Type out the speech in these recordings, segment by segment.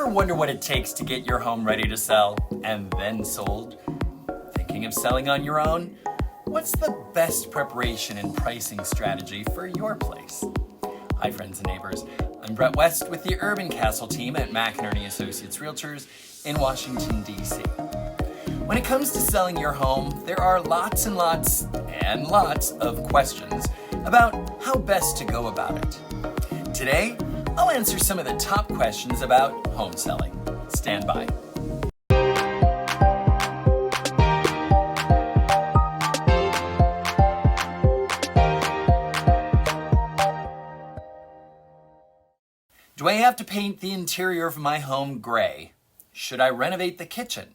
Ever wonder what it takes to get your home ready to sell and then sold? Thinking of selling on your own? What's the best preparation and pricing strategy for your place? Hi friends and neighbors, I'm Brett West with the UrbanCastle team at McEnearney Associates Realtors in Washington, D.C. When it comes to selling your home, there are lots and lots and lots of questions about how best to go about it. Today, I'll answer some of the top questions about home selling. Stand by. Do I have to paint the interior of my home gray? Should I renovate the kitchen?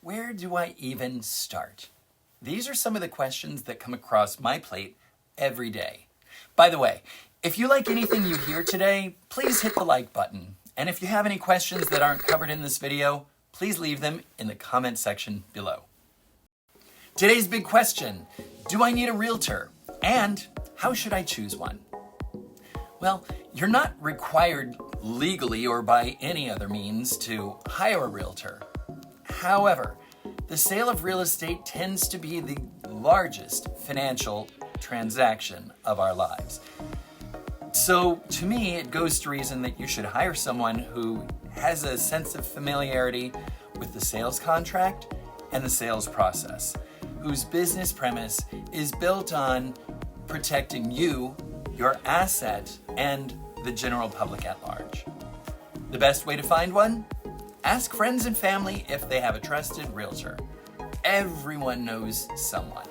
Where do I even start? These are some of the questions that come across my plate every day. By the way, if you like anything you hear today, please hit the like button. And if you have any questions that aren't covered in this video, please leave them in the comment section below. Today's big question, do I need a realtor? And how should I choose one? Well, you're not required legally or by any other means to hire a realtor. However, the sale of real estate tends to be the largest financial transaction of our lives. So to me, it goes to reason that you should hire someone who has a sense of familiarity with the sales contract and the sales process, whose business premise is built on protecting you, your asset, and the general public at large. The best way to find one? Ask friends and family if they have a trusted realtor. Everyone knows someone.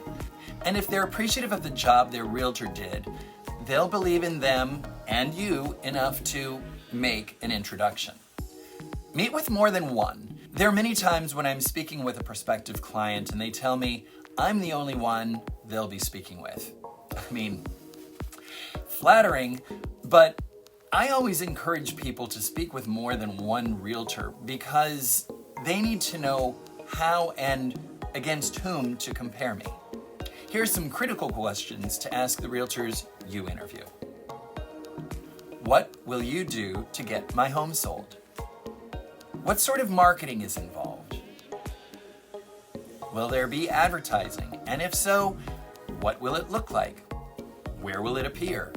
And if they're appreciative of the job their realtor did, they'll believe in them and you enough to make an introduction. Meet with more than one. There are many times when I'm speaking with a prospective client and they tell me I'm the only one they'll be speaking with. I mean, flattering, but I always encourage people to speak with more than one realtor because they need to know how and against whom to compare me. Here's some critical questions to ask the realtors you interview. What will you do to get my home sold? What sort of marketing is involved? Will there be advertising? And if so, what will it look like? Where will it appear?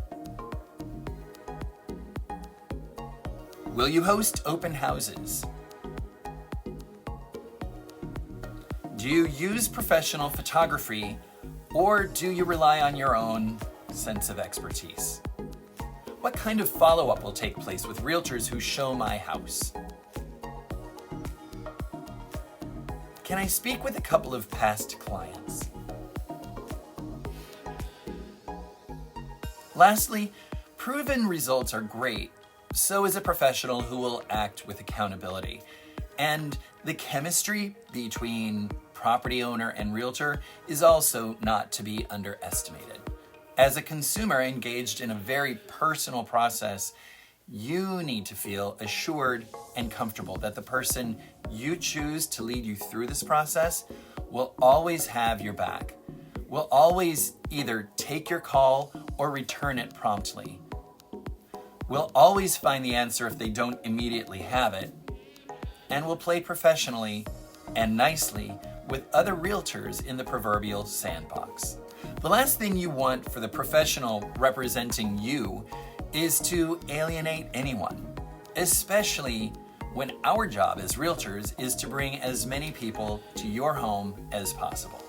Will you host open houses? Do you use professional photography or do you rely on your own sense of expertise? What kind of follow-up will take place with realtors who show my house? Can I speak with a couple of past clients? Lastly, proven results are great. So is a professional who will act with accountability. And the chemistry between property owner and realtor is also not to be underestimated. As a consumer engaged in a very personal process, you need to feel assured and comfortable that the person you choose to lead you through this process will always have your back, will always either take your call or return it promptly, will always find the answer if they don't immediately have it, and will play professionally and nicely with other realtors in the proverbial sandbox. The last thing you want for the professional representing you is to alienate anyone, especially when our job as realtors is to bring as many people to your home as possible.